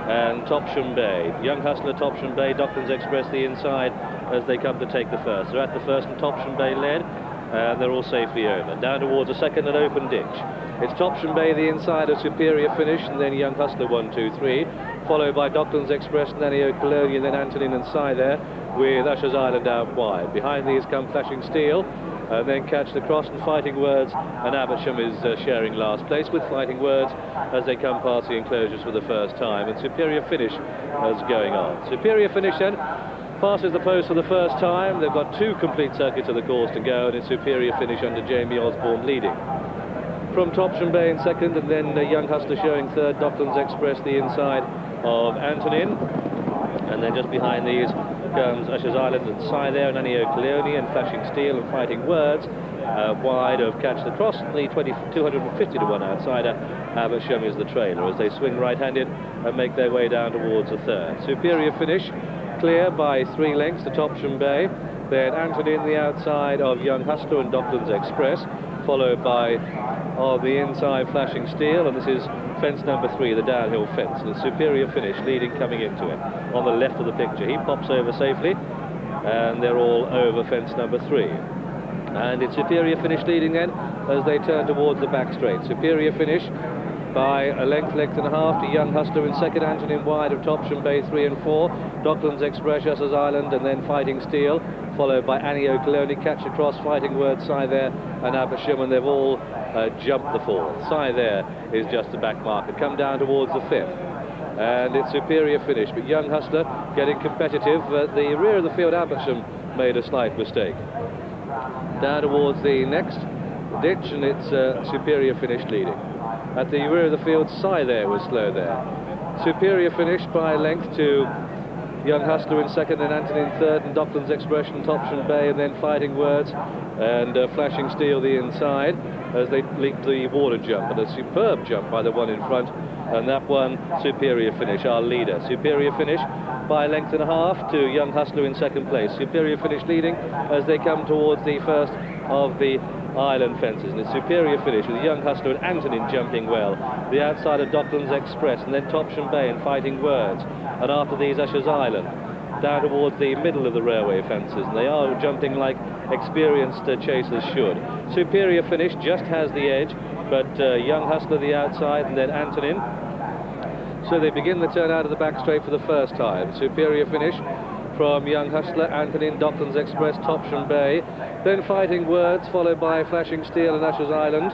and Topsham Bay. Young Hustler, Topsham Bay, Docklands Express the inside as they come to take the first. They're at the first and Topsham Bay led, and they're all safely over. Down towards the second, an open ditch. It's Topsham Bay the inside, a superior finish, and then Young Hustler 1, 2, 3, followed by Docklands Express, and then Cologne, and then Antonin and Sai there, with Ushers Island out wide. Behind these come Flashing Steel, and then Catch the Cross and Fighting Words, and Amersham is sharing last place with Fighting Words as they come past the enclosures for the first time, and Superior Finish is going on. Superior Finish then passes the post for the first time. They've got 2 complete circuits of the course to go, and it's Superior Finish under Jamie Osborne leading. From Topsham Bay in second, and then Young Hustler showing third, Docklands Express the inside of Antonin, and then just behind these comes Ushers Island and Sai there, and Cologne and Flashing Steel and Fighting Words wide of Catch the Cross, the 250 to 1 outsider. Amersham is the trailer as they swing right-handed and make their way down towards the third. Superior Finish clear by 3 lengths to Topsham Bay, then Antonin the outside of Young Hustler and Docklands Express, followed by the inside Flashing Steel, and this is fence number 3, the downhill fence, and Superior Finish leading coming into it on the left of the picture. He pops over safely, and they're all over fence number 3. And it's Superior Finish leading then as they turn towards the back straight. Superior Finish by a length and a half to Young Hustler in second, Antonin wide of Topsham Bay 3 and 4, Docklands Express, Ushers Island, and then Fighting Steel, followed by Cologne, Catch Across, Fighting Words, Sai there, and Amersham, and they've all jumped the 4th. Sai there is just the back marker. Come down towards the 5th, and it's Superior Finish, but Young Hustler getting competitive. At the rear of the field, Amersham made a slight mistake. Down towards the next ditch, and it's Superior Finish leading. At the rear of the field, Sai there was slow there. Superior Finish by length to Young Hustler in second, and Antonin third, and Docklands Express and Topsham Bay, and then Fighting Words and Flashing Steel the inside as they leap the water jump, and a superb jump by the one in front, and that one Superior Finish, our leader. Superior Finish by a length and a half to Young Hustler in second place. Superior Finish leading as they come towards the first of the island fences, and it's Superior Finish with Young Hustler and Antonin jumping well. The outside of Docklands Express, and then Topsham Bay and Fighting Words, and after these Ushers Island, down towards the middle of the railway fences, and they are jumping like experienced chasers should. Superior Finish just has the edge, but Young Hustler the outside, and then Antonin. So they begin the turn out of the back straight for the first time. Superior Finish from Young Hustler, Antonin, Docklands Express, Topsham Bay, then Fighting Words, followed by Flashing Steel and Ushers Island,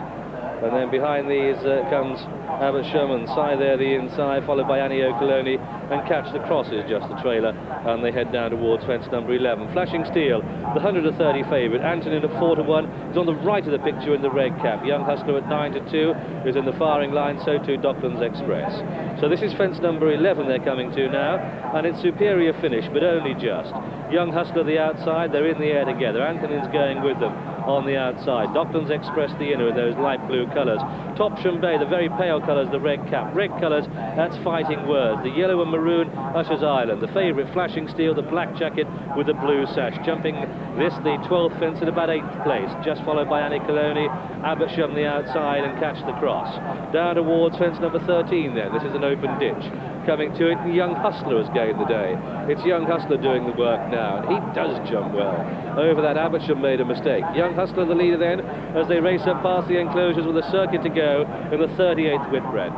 and then behind these comes Amersham and Sai there the inside, followed by Cologne, and Catch the Cross is just the trailer, and they head down towards fence number 11. Flashing Steel, the 130 favourite, Antonin at 4 to 1, is on the right of the picture in the red cap. Young Hustler at 9 to 2 is in the firing line, so too Docklands Express. So this is fence number 11 they're coming to now, and it's Superior Finish, but only just. Young Hustler the outside, they're in the air together. Antonin's going with them on the outside. Docklands Express the inner in those light blue colours. Topsham Bay, the very pale colours, the red cap. Red colours, that's Fighting Words. The yellow and maroon, Ushers Island. The favourite, Flashing Steel, the black jacket with the blue sash. Jumping this, the 12th fence in about 8th place. Just followed by Cologne, Amersham the outside, and Catch the Cross. Down towards fence number 13 then. This is an open ditch. Coming to it, Young Hustler has gained the day. It's Young Hustler doing the work now, and he does jump well. Over that, Amersham made a mistake. Young Hustler the leader then, as they race up past the enclosures with a circuit to go in the 38th Whitbread.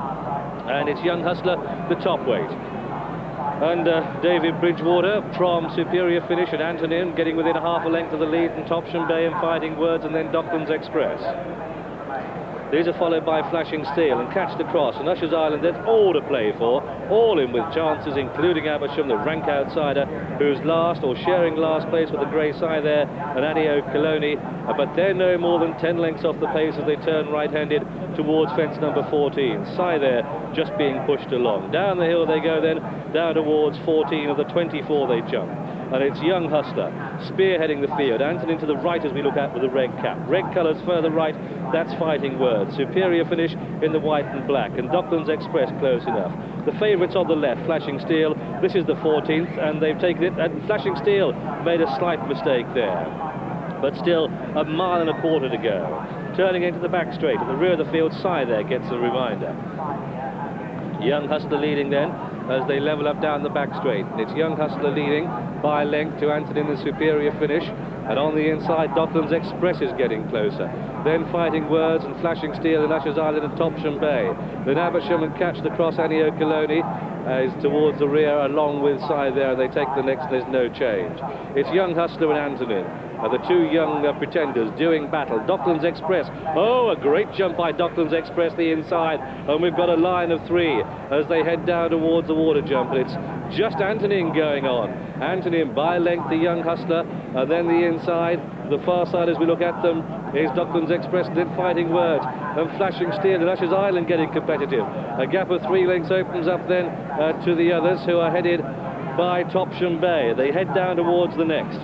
And it's Young Hustler, the top weight. And David Bridgewater from Superior Finish and Antonin getting within half a length of the lead, and Topsham Bay and Fighting Words, and then Docklands Express. These are followed by Flashing Steel and Catch the Cross and Ushers Island. That's all to play for, all in with chances, including Amersham, the rank outsider, who's last or sharing last place with the grey Sai there, and Cologne, but they're no more than 10 lengths off the pace as they turn right-handed towards fence number 14. Sai there just being pushed along. Down the hill they go then, down towards 14 of the 24 they jump. And it's Young Hustler spearheading the field. Antonin to the right as we look at with the red cap. Red colours further right, that's Fighting Words. Superior Finish in the white and black, and Docklands Express close enough. The favourites on the left, Flashing Steel, this is the 14th, and they've taken it, and Flashing Steel made a slight mistake there. But still, a mile and a quarter to go. Turning into the back straight, at the rear of the field, Sai there gets a reminder. Young Hustler leading then as they level up down the back straight. And it's Young Hustler leading by length to Antonin, the superior finish. And on the inside, Docklands Express is getting closer. Then Fighting Words and Flashing Steel and Ushers Island and Topsham Bay. Then Abersham and Catch the Cross, Anio Coloni is towards the rear along with side there, and they take the next, there's no change. It's Young Hustler and Antonin. The two young pretenders doing battle. Docklands Express, oh, a great jump by Docklands Express the inside, and we've got a line of three as they head down towards the water jump. And it's just Antonin going on. Antonin by length, the Young Hustler, and then the inside, the far side as we look at them is Docklands Express, then Fighting Words and Flashing Steel and Ushers Island getting competitive. A gap of 3 lengths opens up then to the others who are headed by Topsham Bay. They head down towards the next.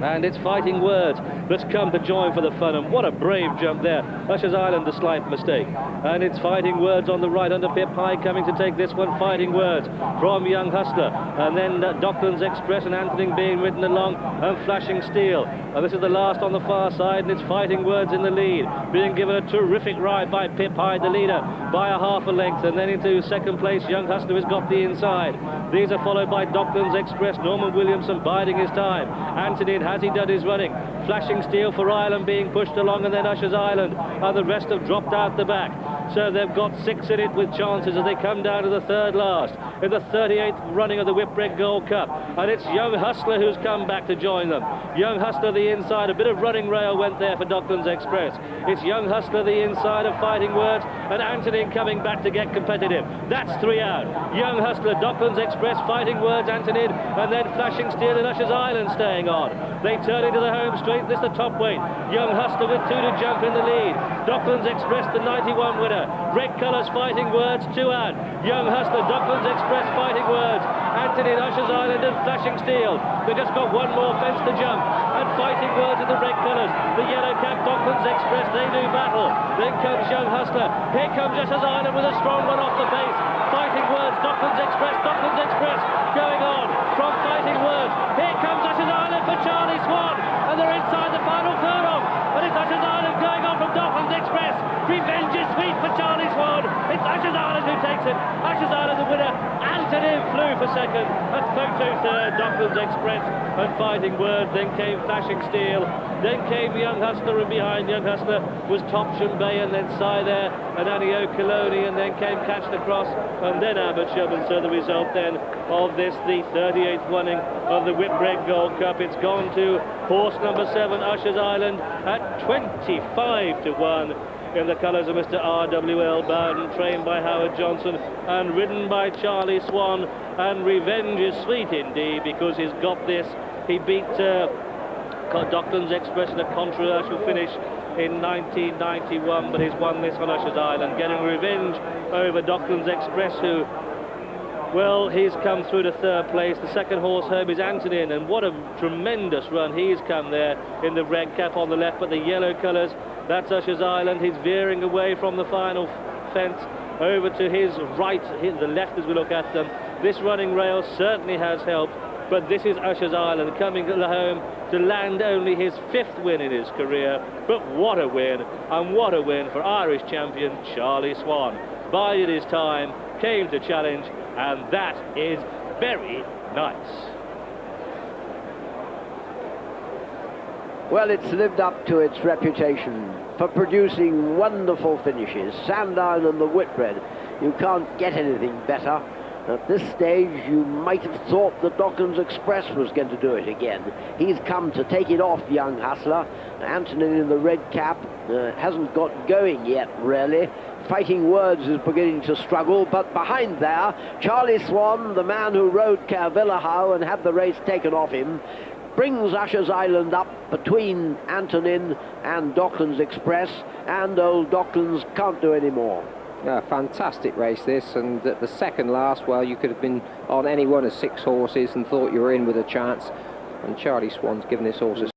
And it's Fighting Words that's come to join for the fun, and what a brave jump there. Ushers Island, a slight mistake. And it's Fighting Words on the right under Pip High coming to take this one. Fighting Words from Young Hustler, and then Docklands Express and Antonin being ridden along, and Flashing Steel. And this is the last on the far side, and it's Fighting Words in the lead, being given a terrific ride by Pip High, the leader, by a half a length. And then into second place, Young Hustler has got the inside. These are followed by Docklands Express, Norman Williamson biding his time. Antonin, has he done his running? Flashing Steel for Ireland being pushed along, and then Ushers Island, and the rest have dropped out the back. So they've got 6 in it with chances as they come down to the third last in the 38th running of the Whitbread Gold Cup. And it's Young Hustler who's come back to join them. Young Hustler the inside, a bit of running rail went there for Docklands Express. It's Young Hustler the inside of Fighting Words, and Antonin coming back to get competitive. That's 3 out. Young Hustler, Docklands Express, Fighting Words, Antonin, and then Flashing Steel and Ushers Island staying on. They turn into the home straight. This is the top weight. Young Hustler with 2 to jump in the lead. Docklands Express, the 91 winner. Red colours, Fighting Words, 2 out. Young Hustler, Docklands Express, Fighting Words, Antonin, Ushers Island and Flashing Steel. They've just got 1 more fence to jump. And Fighting Words in the red colours. The yellow cap, Docklands Express, they do battle. Then comes Young Hustler. Here comes Ushers Island with a strong one off the base. Fighting Words, Docklands Express going on from Fighting Words. Here comes Ushers Island for Charlie Swan, and they're inside the final furlong. And it's Ushers Island going on from Docklands Express. Revenge is sweet for Charlie Swan. It's Ushers Island who takes it. Ushers Island the winner. Antonin flew for second, and Photo third. Docklands Express and Fighting Words. Then came Flashing Steel. Then came Young Hustler, and behind Young Hustler was Topsham Bay, and then there and Anio Coloni, and then came Catch the Cross, and then Abersham. And so the result then of this, the 38th running of the Whitbread Gold Cup, it's gone to horse number 7, Ushers Island, at 25 to 1. In the colours of Mr. R.W.L. Bowden, trained by Howard Johnson and ridden by Charlie Swan. And revenge is sweet indeed, because he's got this. He beat Docklands Express in a controversial finish in 1991, but he's won this on Ushers Island, getting revenge over Docklands Express, who, well, he's come through to third place. The second horse home is Antonin, and what a tremendous run he's come there in the red cap on the left, but the yellow colours, that's Ushers Island. He's veering away from the final fence over to his right, the left as we look at them. This running rail certainly has helped, but this is Ushers Island coming to the home to land only his 5th win in his career. But what a win, and what a win for Irish champion Charlie Swan. Bided his time, came to challenge, and that is very nice. Well, it's lived up to its reputation for producing wonderful finishes. Sandown and the Whitbread, you can't get anything better. At this stage, you might have thought the Docklands Express was going to do it again. He's come to take it off Young Hustler. Antonin in the red cap hasn't got going yet, really. Fighting Words is beginning to struggle, but behind there, Charlie Swan, the man who rode Caervillehow and had the race taken off him, brings Ushers Island up between Antonin and Docklands Express, and old Docklands can't do any more. Yeah, fantastic race this, and at the second last, well, you could have been on any one of 6 horses and thought you were in with a chance, and Charlie Swan's given this horse a